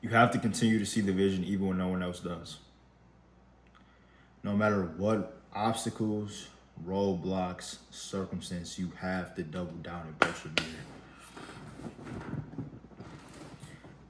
You have to continue to see the vision even when no one else does. No matter what obstacles, roadblocks, circumstance, you have to double down and persevere.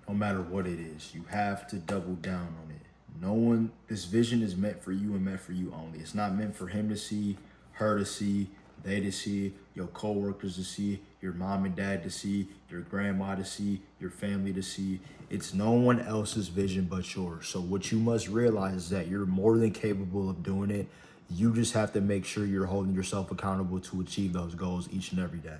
No matter what it is, you have to double down on it. No one, this vision is meant for you and meant for you only. It's not meant for him to see, her to see, they to see, your coworkers to see, your mom and dad to see, your grandma to see, your family to see. It's no one else's vision but yours. So what you must realize is that you're more than capable of doing it. You just have to make sure you're holding yourself accountable to achieve those goals each and every day.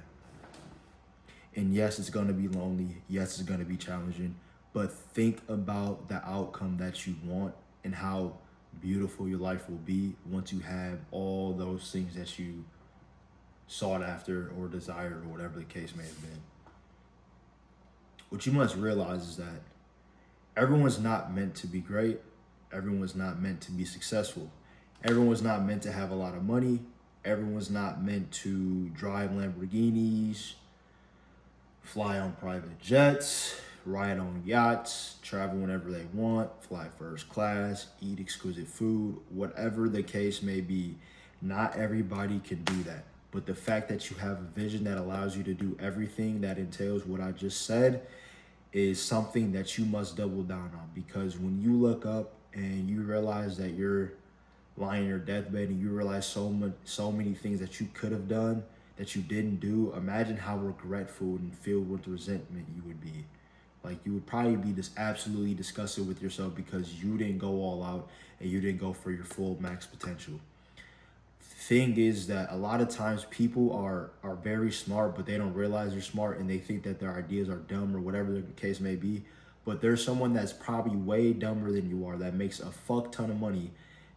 And yes, it's going to be lonely. Yes, it's going to be challenging. But think about the outcome that you want and how beautiful your life will be once you have all those things that you sought after or desired or whatever the case may have been. What you must realize is that everyone's not meant to be great. Everyone's not meant to be successful. Everyone's not meant to have a lot of money. Everyone's not meant to drive Lamborghinis, fly on private jets, ride on yachts, travel whenever they want, fly first class, eat exquisite food, whatever the case may be. Not everybody can do that. But the fact that you have a vision that allows you to do everything that entails what I just said is something that you must double down on. Because when you look up and you realize that you're lying in your deathbed and you realize so many things that you could have done that you didn't do, imagine how regretful and filled with resentment you would be. Like, you would probably be just absolutely disgusted with yourself because you didn't go all out and you didn't go for your full max potential. Thing is that a lot of times people are very smart, but they don't realize they're smart and they think that their ideas are dumb or whatever the case may be. But there's someone that's probably way dumber than you are that makes a fuck ton of money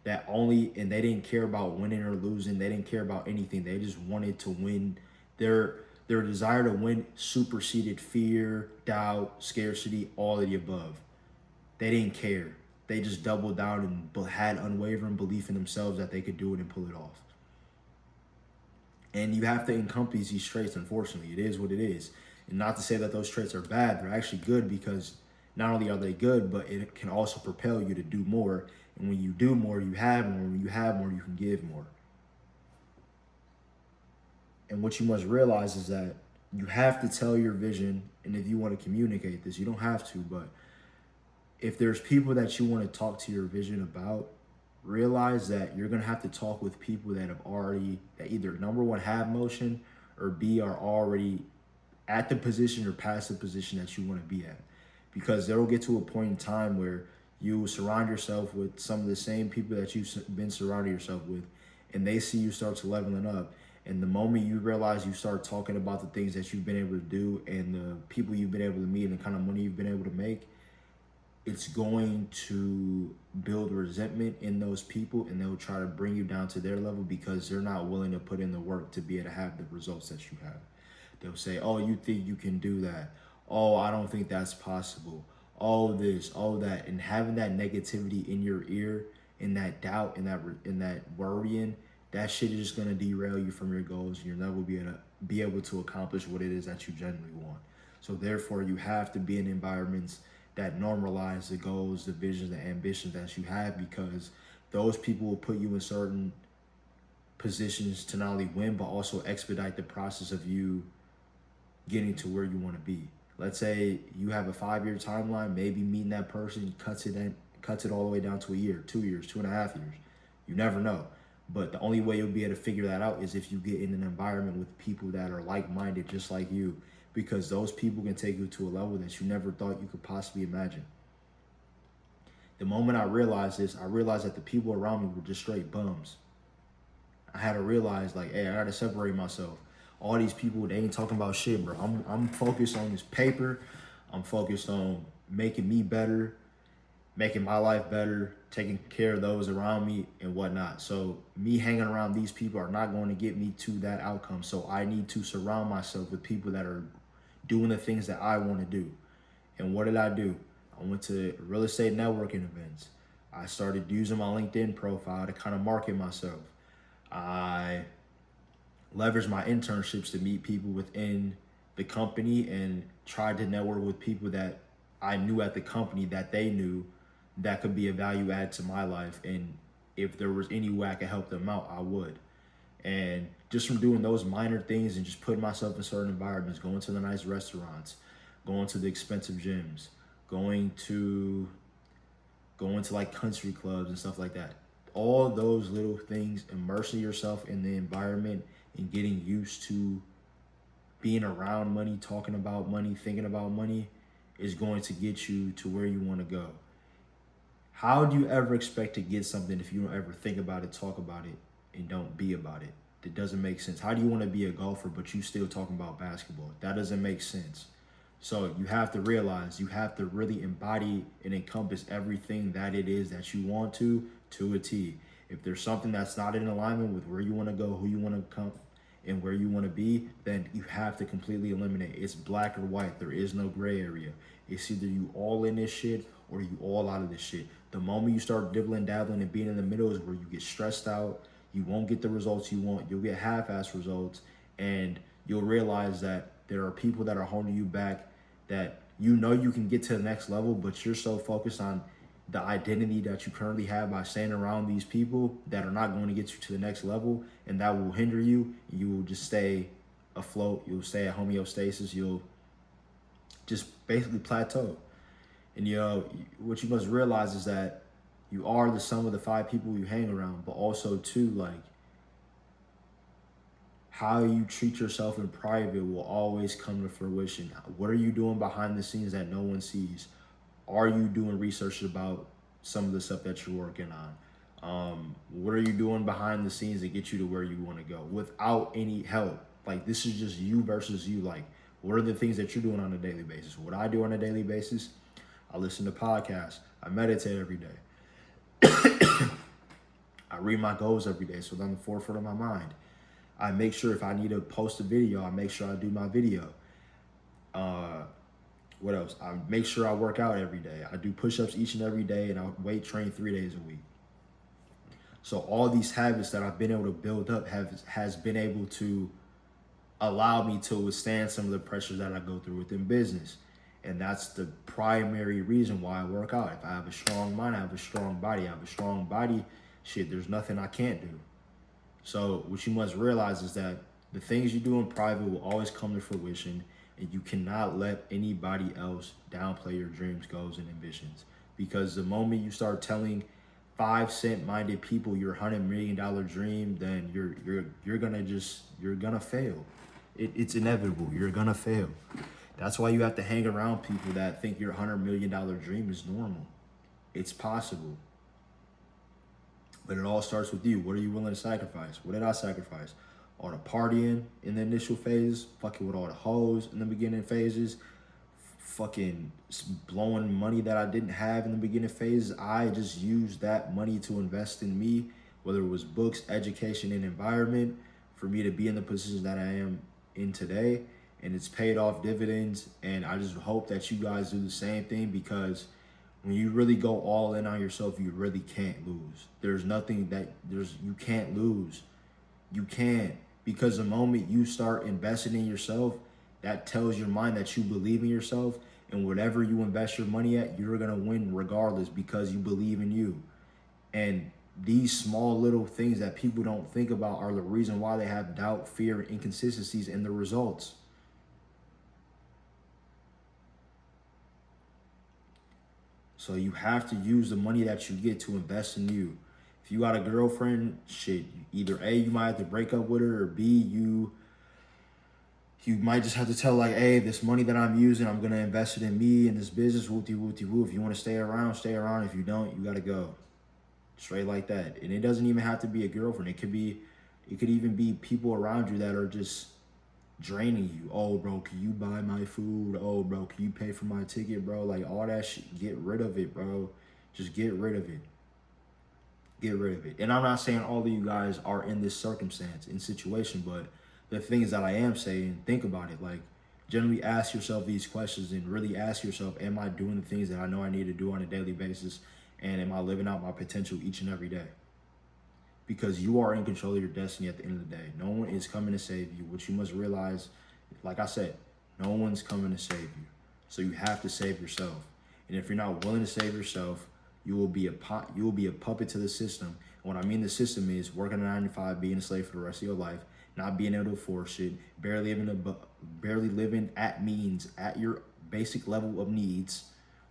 and they didn't care about winning or losing. They didn't care about anything. They just wanted to win. Their desire to win superseded fear, doubt, scarcity, all of the above. They didn't care. They just doubled down and had unwavering belief in themselves that they could do it and pull it off. And you have to encompass these traits, unfortunately. It is what it is. And not to say that those traits are bad, they're actually good because not only are they good, but it can also propel you to do more. And when you do more, you have more. When you have more, you can give more. And what you must realize is that you have to tell your vision. And if you want to communicate this, you don't have to, but if there's people that you want to talk to your vision about, realize that you're going to have to talk with people that that either number one, have motion, or B, are already at the position or past the position that you want to be at. Because there will get to a point in time where you surround yourself with some of the same people that you've been surrounding yourself with, and they see you start to leveling up. And the moment you realize you start talking about the things that you've been able to do and the people you've been able to meet and the kind of money you've been able to make, it's going to build resentment in those people, and they'll try to bring you down to their level because they're not willing to put in the work to be able to have the results that you have. They'll say, oh, you think you can do that? Oh, I don't think that's possible. Oh, this, oh, that. And having that negativity in your ear, and that doubt, and that worrying, that shit is just gonna derail you from your goals, and you'll never be able to accomplish what it is that you genuinely want. So therefore, you have to be in environments that normalize the goals, the visions, the ambitions that you have, because those people will put you in certain positions to not only win, but also expedite the process of you getting to where you want to be. Let's say you have a 5-year timeline, maybe meeting that person cuts it all the way down to a year, 2 years, 2.5 years. You never know. But the only way you'll be able to figure that out is if you get in an environment with people that are like-minded, just like you, because those people can take you to a level that you never thought you could possibly imagine. The moment I realized this, I realized that the people around me were just straight bums. I had to realize, like, hey, I got to separate myself. All these people, they ain't talking about shit, bro. I'm focused on this paper. I'm focused on making me better, making my life better, taking care of those around me and whatnot. So me hanging around these people are not going to get me to that outcome. So I need to surround myself with people that are doing the things that I want to do. And what did I do? I went to real estate networking events. I started using my LinkedIn profile to kind of market myself. I leveraged my internships to meet people within the company and tried to network with people that I knew at the company that they knew that could be a value add to my life. And if there was any way I could help them out, I would. And just from doing those minor things and just putting myself in certain environments, going to the nice restaurants, going to the expensive gyms, going to like country clubs and stuff like that. All those little things, immersing yourself in the environment and getting used to being around money, talking about money, thinking about money, is going to get you to where you want to go. How do you ever expect to get something if you don't ever think about it, talk about it, and don't be about it? That doesn't make sense. How do you want to be a golfer, but you still talking about basketball? That doesn't make sense. So you have to realize, you have to really embody and encompass everything that it is that you want to a T. If there's something that's not in alignment with where you want to go, who you want to come, and where you want to be, then you have to completely eliminate. It's black or white. There is no gray area. It's either you all in this shit or you all out of this shit. The moment you start dibbling, dabbling, and being in the middle is where you get stressed out. You won't get the results you want. You'll get half-ass results, and you'll realize that there are people that are holding you back, that you know you can get to the next level, but you're so focused on the identity that you currently have by staying around these people that are not going to get you to the next level, and that will hinder you. You will just stay afloat. You'll stay at homeostasis. You'll just basically plateau. And what you must realize is that you are the sum of the 5 people you hang around, but also too, like, how you treat yourself in private will always come to fruition. What are you doing behind the scenes that no one sees? Are you doing research about some of the stuff that you're working on? What are you doing behind the scenes to get you to where you want to go without any help? Like, this is just you versus you. Like, what are the things that you're doing on a daily basis? What I do on a daily basis, I listen to podcasts. I meditate every day. I read my goals every day, so they're on the forefront of my mind. I make sure if I need to post a video, I make sure I do my video. What else? I make sure I work out every day. I do push-ups each and every day, and I weight train 3 days a week. So all these habits that I've been able to build up has been able to allow me to withstand some of the pressures that I go through within business. And that's the primary reason why I work out. If I have a strong mind, I have a strong body. I have a strong body, shit, there's nothing I can't do. So what you must realize is that the things you do in private will always come to fruition, and you cannot let anybody else downplay your dreams, goals, and ambitions. Because the moment you start telling 5-cent minded people your $100 million dream, then you're gonna fail. It's inevitable. You're gonna fail. That's why you have to hang around people that think your $100 million dream is normal. It's possible. But it all starts with you. What are you willing to sacrifice? What did I sacrifice? All the partying in the initial phases, fucking with all the hoes in the beginning phases, fucking blowing money that I didn't have in the beginning phases. I just used that money to invest in me, whether it was books, education, and environment, for me to be in the position that I am in today. And it's paid off dividends. And I just hope that you guys do the same thing, because when you really go all in on yourself, you really can't lose. There's nothing you can't lose. You can't. Because the moment you start investing in yourself, that tells your mind that you believe in yourself, and whatever you invest your money at, you're going to win regardless, because you believe in you. And these small little things that people don't think about are the reason why they have doubt, fear, and inconsistencies in the results. So you have to use the money that you get to invest in you. If you got a girlfriend, shit, either A, you might have to break up with her, or B, you might just have to tell, like, hey, this money that I'm using, I'm going to invest it in me and this business, woo-woo. If you want to stay around, stay around. If you don't, you got to go. Straight like that. And it doesn't even have to be a girlfriend. It could even be people around you that are just draining you. Oh, bro, can you buy my food? Oh, bro, can you pay for my ticket, bro? Like, all that shit, get rid of it, bro. Just get rid of it. Get rid of it. And I'm not saying all of you guys are in this circumstance, in situation, but the things that I am saying, think about it. Like, generally ask yourself these questions and really ask yourself, am I doing the things that I know I need to do on a daily basis? And am I living out my potential each and every day? Because you are in control of your destiny at the end of the day. No one is coming to save you. What you must realize, like I said, no one's coming to save you. So you have to save yourself. And if you're not willing to save yourself, you will be a puppet to the system. And what I mean the system is working a 9 to 5, being a slave for the rest of your life, not being able to afford shit, barely living at means, at your basic level of needs,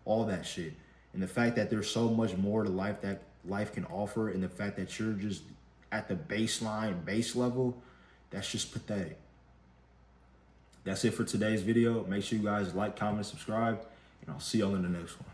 all that shit. And the fact that there's so much more to life that life can offer, and the fact that you're just at the base level, that's just pathetic. That's it for today's video. Make sure you guys like, comment, subscribe, and I'll see y'all in the next one.